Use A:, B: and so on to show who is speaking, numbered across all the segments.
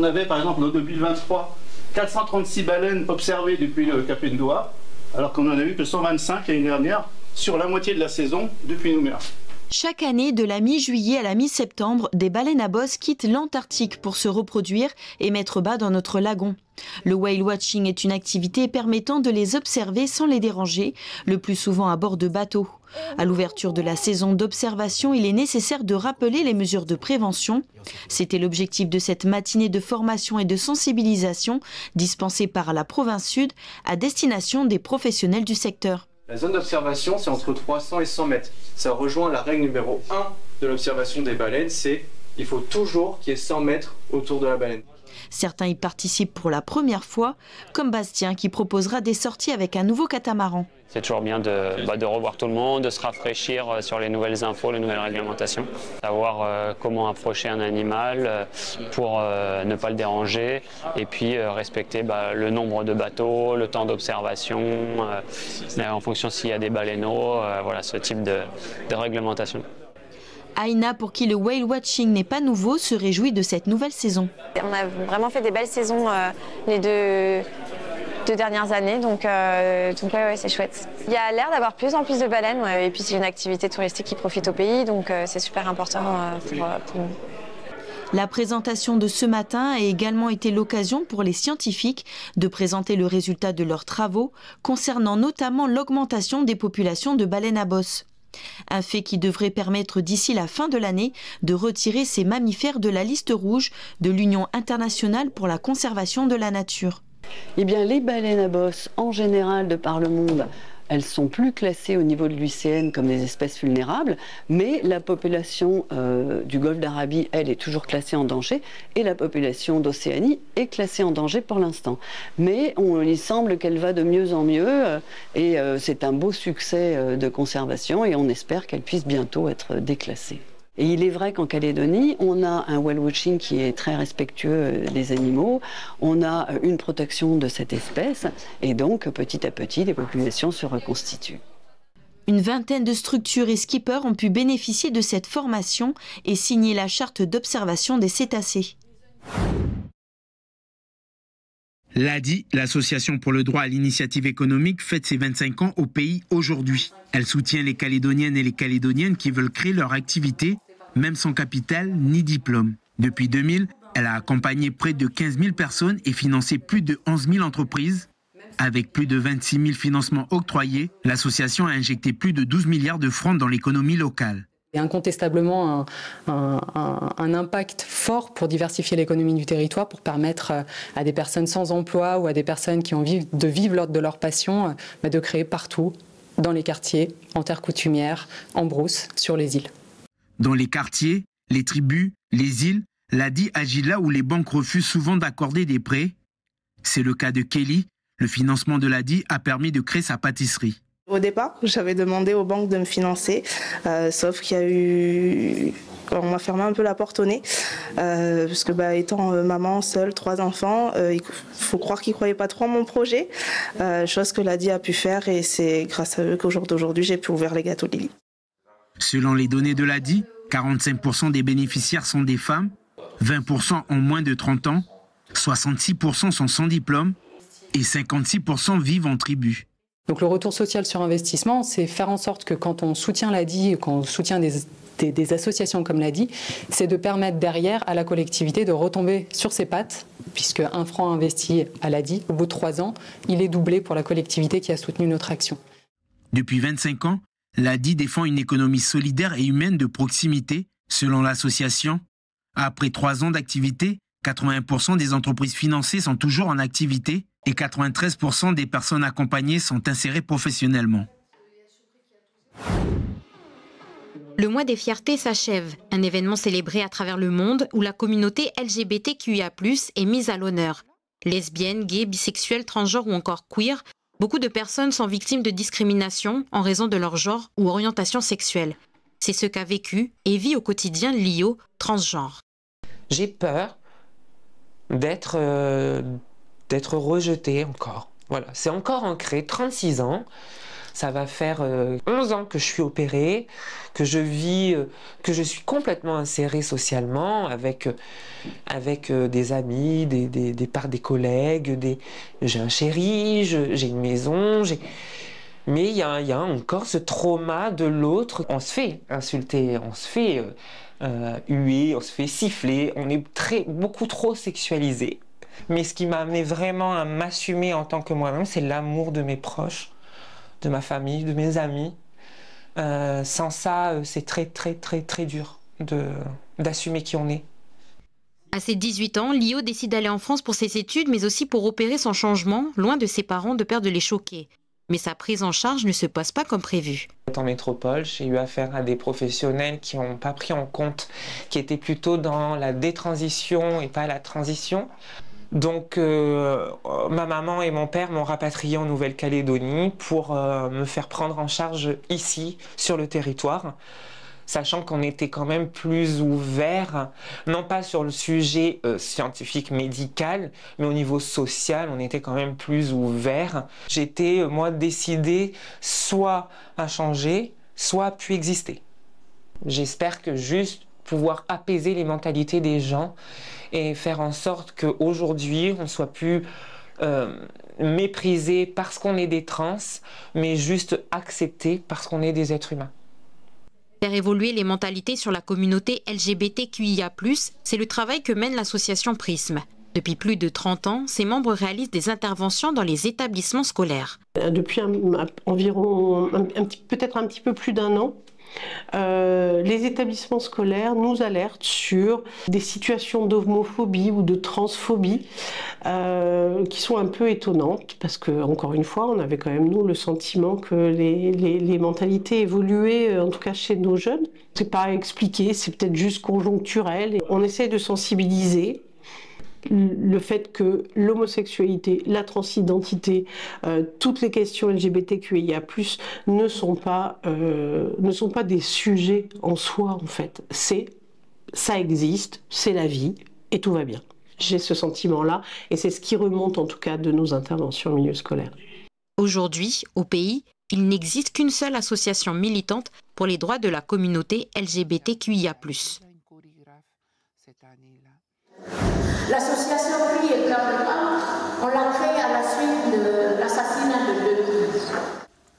A: on avait par exemple en 2023 436 baleines observées depuis le Cap Ndoa, alors qu'on en a eu que 125 l'année dernière sur la moitié de la saison depuis Nouméa.
B: Chaque année, de la mi-juillet à la mi-septembre, des baleines à bosse quittent l'Antarctique pour se reproduire et mettre bas dans notre lagon. Le whale watching est une activité permettant de les observer sans les déranger, le plus souvent à bord de bateaux. À l'ouverture de la saison d'observation, il est nécessaire de rappeler les mesures de prévention. C'était l'objectif de cette matinée de formation et de sensibilisation dispensée par la province Sud à destination des professionnels du secteur.
C: La zone d'observation, c'est entre 300 et 100 mètres. Ça rejoint la règle numéro 1 de l'observation des baleines, c'est il faut toujours qu'il y ait 100 mètres autour de la baleine.
B: Certains y participent pour la première fois, comme Bastien qui proposera des sorties avec un nouveau catamaran.
D: C'est toujours bien de revoir tout le monde, de se rafraîchir sur les nouvelles infos, les nouvelles réglementations, savoir comment approcher un animal pour ne pas le déranger et puis respecter le nombre de bateaux, le temps d'observation, en fonction s'il y a des baleineaux, voilà ce type de réglementation.
B: Aïna, pour qui le whale watching n'est pas nouveau, se réjouit de cette nouvelle saison.
E: On a vraiment fait des belles saisons les deux dernières années, donc ouais, c'est chouette. Il y a l'air d'avoir plus en plus de baleines, et puis c'est une activité touristique qui profite au pays, donc c'est super important pour nous.
B: La présentation de ce matin a également été l'occasion pour les scientifiques de présenter le résultat de leurs travaux concernant notamment l'augmentation des populations de baleines à bosse. Un fait qui devrait permettre d'ici la fin de l'année de retirer ces mammifères de la liste rouge de l'Union internationale pour la conservation de la nature.
F: Eh bien, les baleines à bosse, en général, de par le monde, elles sont plus classées au niveau de l'UICN comme des espèces vulnérables, mais la population du Golfe d'Arabie, elle, est toujours classée en danger, et la population d'Océanie est classée en danger pour l'instant. Mais il semble qu'elle va de mieux en mieux, et c'est un beau succès de conservation, et on espère qu'elle puisse bientôt être déclassée. Et il est vrai qu'en Calédonie, on a un whale watching qui est très respectueux des animaux, on a une protection de cette espèce, et donc petit à petit, les populations se reconstituent.
B: Une vingtaine de structures et skippers ont pu bénéficier de cette formation et signer la charte d'observation des cétacés.
G: L'ADI, l'Association pour le droit à l'initiative économique, fête ses 25 ans au pays aujourd'hui. Elle soutient les Calédoniennes et les Calédoniennes qui veulent créer leur activité, même sans capital ni diplôme. Depuis 2000, elle a accompagné près de 15 000 personnes et financé plus de 11 000 entreprises. Avec plus de 26 000 financements octroyés, l'association a injecté plus de 12 milliards de francs dans l'économie locale.
H: Il y a incontestablement un impact fort pour diversifier l'économie du territoire, pour permettre à des personnes sans emploi ou à des personnes qui ont envie de vivre de leur passion, de créer partout, dans les quartiers, en terre coutumière, en brousse, sur les îles.
G: Dans les quartiers, les tribus, les îles, l'ADI agit là où les banques refusent souvent d'accorder des prêts. C'est le cas de Kelly. Le financement de l'ADI a permis de créer sa pâtisserie.
I: Au départ, j'avais demandé aux banques de me financer, sauf qu'il y a eu... On m'a fermé un peu la porte au nez, parce que étant maman seule, 3 enfants, il faut croire qu'ils ne croyaient pas trop en mon projet, chose que l'ADI a pu faire, et c'est grâce à eux qu'au jour d'aujourd'hui, j'ai pu ouvrir les gâteaux Lily.
G: Selon les données de l'ADI, 45% des bénéficiaires sont des femmes, 20% ont moins de 30 ans, 66% sont sans diplôme et 56% vivent en tribu.
H: Donc le retour social sur investissement, c'est faire en sorte que quand on soutient l'ADI, quand on soutient des associations comme l'ADI, c'est de permettre derrière à la collectivité de retomber sur ses pattes, puisque un franc investi à l'ADI, au bout de 3 ans, il est doublé pour la collectivité qui a soutenu notre action.
G: Depuis 25 ans, l'ADI défend une économie solidaire et humaine de proximité, selon l'association. Après 3 ans d'activité, 81% des entreprises financées sont toujours en activité et 93% des personnes accompagnées sont insérées professionnellement.
J: Le mois des fiertés s'achève, un événement célébré à travers le monde où la communauté LGBTQIA+ est mise à l'honneur. Lesbiennes, gays, bisexuels, transgenres ou encore queer, beaucoup de personnes sont victimes de discrimination en raison de leur genre ou orientation sexuelle. C'est ce qu'a vécu et vit au quotidien Lio, transgenre.
K: J'ai peur d'être rejetée encore. Voilà, c'est encore ancré, 36 ans. Ça va faire 11 ans que je suis opérée, que je vis, que je suis complètement insérée socialement avec des amis, des collègues, j'ai un chéri, j'ai une maison, mais il y a encore ce trauma de l'autre. On se fait insulter, on se fait huer, on se fait siffler, on est beaucoup trop sexualisé. Mais ce qui m'a amené vraiment à m'assumer en tant que moi-même, c'est l'amour de mes proches, de ma famille, de mes amis. Sans ça, c'est très, très, très, très dur d'assumer qui on est.
J: À ses 18 ans, Lio décide d'aller en France pour ses études, mais aussi pour opérer son changement, loin de ses parents, de peur de les choquer. Mais sa prise en charge ne se passe pas comme prévu.
K: En métropole, j'ai eu affaire à des professionnels qui n'ont pas pris en compte, qui étaient plutôt dans la détransition et pas la transition. Donc ma maman et mon père m'ont rapatrié en Nouvelle-Calédonie pour me faire prendre en charge ici, sur le territoire, sachant qu'on était quand même plus ouvert, non pas sur le sujet scientifique médical, mais au niveau social, on était quand même plus ouvert. J'étais, moi, décidée soit à changer, soit à plus exister. J'espère que juste pouvoir apaiser les mentalités des gens et faire en sorte qu'aujourd'hui, on ne soit plus méprisé parce qu'on est des trans, mais juste accepté parce qu'on est des êtres humains.
J: Faire évoluer les mentalités sur la communauté LGBTQIA+, c'est le travail que mène l'association Prisme. Depuis plus de 30 ans, ses membres réalisent des interventions dans les établissements scolaires.
L: Depuis environ peut-être un petit peu plus d'un an, les établissements scolaires nous alertent sur des situations d'homophobie ou de transphobie qui sont un peu étonnantes parce que, encore une fois, on avait quand même nous le sentiment que les mentalités évoluaient, en tout cas chez nos jeunes. C'est pas expliqué, c'est peut-être juste conjoncturel. On essaie de sensibiliser. Le fait que l'homosexualité, la transidentité, toutes les questions LGBTQIA+, ne sont pas des sujets en soi en fait. Ça existe, c'est la vie et tout va bien. J'ai ce sentiment-là et c'est ce qui remonte en tout cas de nos interventions au milieu scolaire.
J: Aujourd'hui, au pays, il n'existe qu'une seule association militante pour les droits de la communauté LGBTQIA+.
M: L'association Cris et Pleurs de Femmes, on l'a créée à la suite de l'assassinat de 2 filles.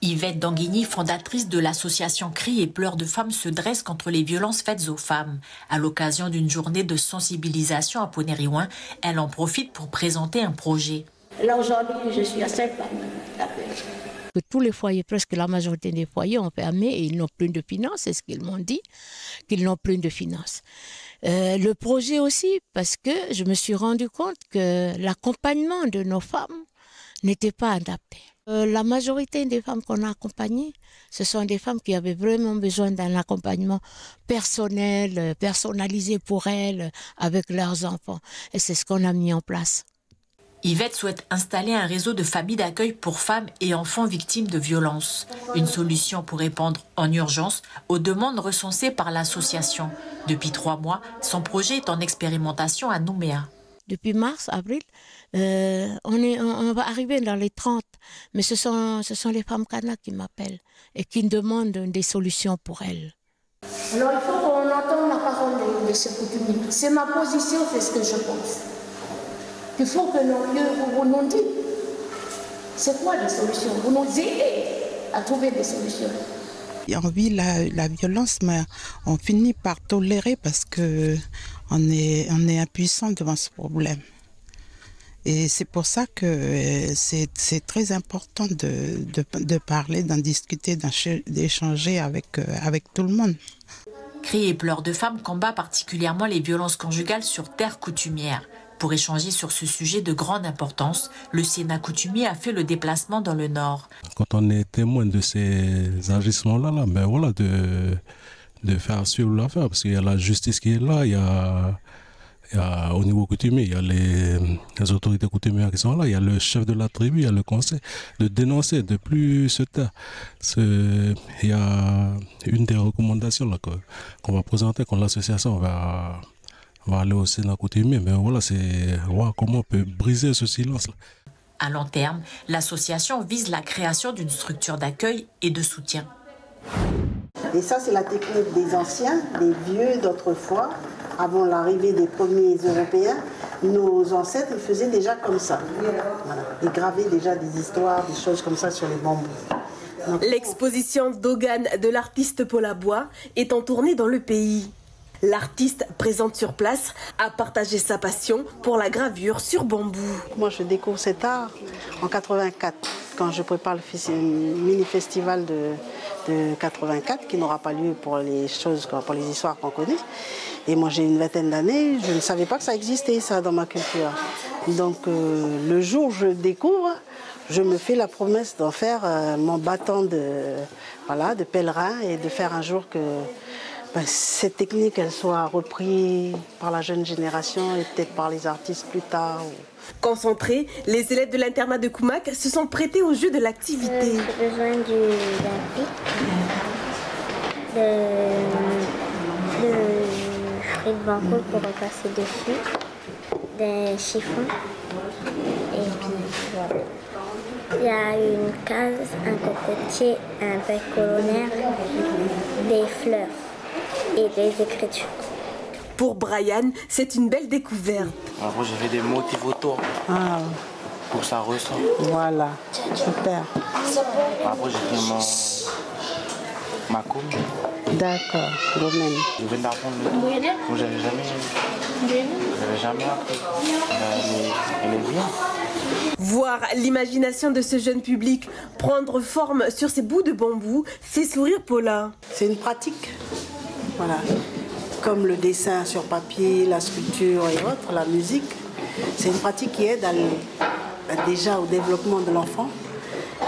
N: Yvette Danguigny, fondatrice de l'association Cris et Pleurs de Femmes, se dresse contre les violences faites aux femmes. À l'occasion d'une journée de sensibilisation à Poneriouin, elle en profite pour présenter un projet.
M: Là aujourd'hui, je suis à 5 femmes.
O: Que tous les foyers, presque la majorité des foyers ont fermé et ils n'ont plus de finances, c'est ce qu'ils m'ont dit, qu'ils n'ont plus de finances. Le projet aussi, parce que je me suis rendu compte que l'accompagnement de nos femmes n'était pas adapté. La majorité des femmes qu'on a accompagnées, ce sont des femmes qui avaient vraiment besoin d'un accompagnement personnel, personnalisé pour elles, avec leurs enfants. Et c'est ce qu'on a mis en place.
N: Yvette souhaite installer un réseau de familles d'accueil pour femmes et enfants victimes de violences. Une solution pour répondre en urgence aux demandes recensées par l'association. Depuis 3 mois, son projet est en expérimentation à Nouméa.
O: Depuis mars, avril, on va arriver dans les 30. Mais ce sont les femmes Kanak qui m'appellent et qui demandent des solutions pour elles.
M: Alors il faut qu'on entende la parole de ces coutumiers. C'est ma position, c'est ce que je pense. Il faut que nos vieux vous nous disent c'est quoi les solutions, vous nous aidez à trouver des solutions.
P: On vit la violence, mais on finit par tolérer parce qu'on est impuissant devant ce problème. Et c'est pour ça que c'est très important de parler, d'en discuter, d'échanger avec tout le monde.
N: Cris et Pleurs de Femmes combat particulièrement les violences conjugales sur terre coutumière. Pour échanger sur ce sujet de grande importance, le Sénat coutumier a fait le déplacement dans le Nord.
Q: Quand on est témoin de ces agissements-là, ben voilà, de faire suivre l'affaire, parce qu'il y a la justice qui est là, il y a au niveau coutumier, il y a les autorités coutumières qui sont là, il y a le chef de la tribu, il y a le conseil, de dénoncer, de plus se taire. Il y a une des recommandations là, qu'on va présenter, quand l'association va aller au Sénat coutumier, mais voilà, c'est comment on peut briser ce silence-là.
N: À long terme, l'association vise la création d'une structure d'accueil et de soutien.
R: Et ça, c'est la technique des anciens, des vieux d'autrefois. Avant l'arrivée des premiers Européens, nos ancêtres ils faisaient déjà comme ça. Voilà. Ils gravaient déjà des histoires, des choses comme ça sur les bambous.
S: L'exposition Dogan de l'artiste Paula Bois est en tournée dans le pays. L'artiste présente sur place a partagé sa passion pour la gravure sur bambou.
R: Moi, je découvre cet art en 84, quand je prépare le mini-festival de 84, qui n'aura pas lieu pour les choses, pour les histoires qu'on connaît. Et moi, j'ai une vingtaine d'années, je ne savais pas que ça existait, ça, dans ma culture. Donc, le jour où je découvre, je me fais la promesse d'en faire mon bâton de pèlerin et de faire un jour que cette technique elle soit reprise par la jeune génération et peut-être par les artistes plus tard.
S: Concentrés, les élèves de l'internat de Koumak se sont prêtés au jeu de l'activité.
T: J'ai besoin d'un pic, de fruits de banco pour repasser dessus, des chiffons et puis voilà. Il y a une case, un cocotier, un bec colonnaire, des fleurs et des écritures.
S: Pour Brian, c'est une belle découverte.
U: Après, j'ai fait des motifs autour pour que ça ressort.
R: Voilà, super.
U: Après, j'ai fait ma coupe.
R: D'accord, domaine.
U: Je viens d'apprendre le dos. Moi, j'avais jamais appris. Elle est bien.
S: Voir l'imagination de ce jeune public prendre forme sur ces bouts de bambou fait sourire Paula.
R: C'est une pratique, voilà. Comme le dessin sur papier, la sculpture et autres, la musique. C'est une pratique qui aide déjà au développement de l'enfant,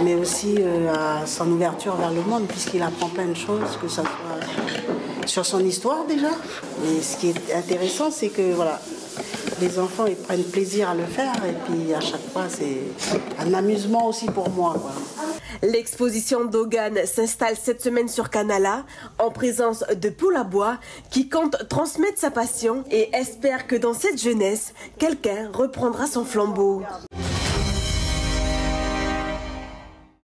R: mais aussi à son ouverture vers le monde, puisqu'il apprend plein de choses, que ça soit sur son histoire déjà. Et ce qui est intéressant, c'est que voilà, les enfants ils prennent plaisir à le faire et puis à chaque fois c'est un amusement aussi pour moi, quoi.
S: L'exposition Dogan s'installe cette semaine sur Canala en présence de Paula Bois qui compte transmettre sa passion et espère que dans cette jeunesse, quelqu'un reprendra son flambeau.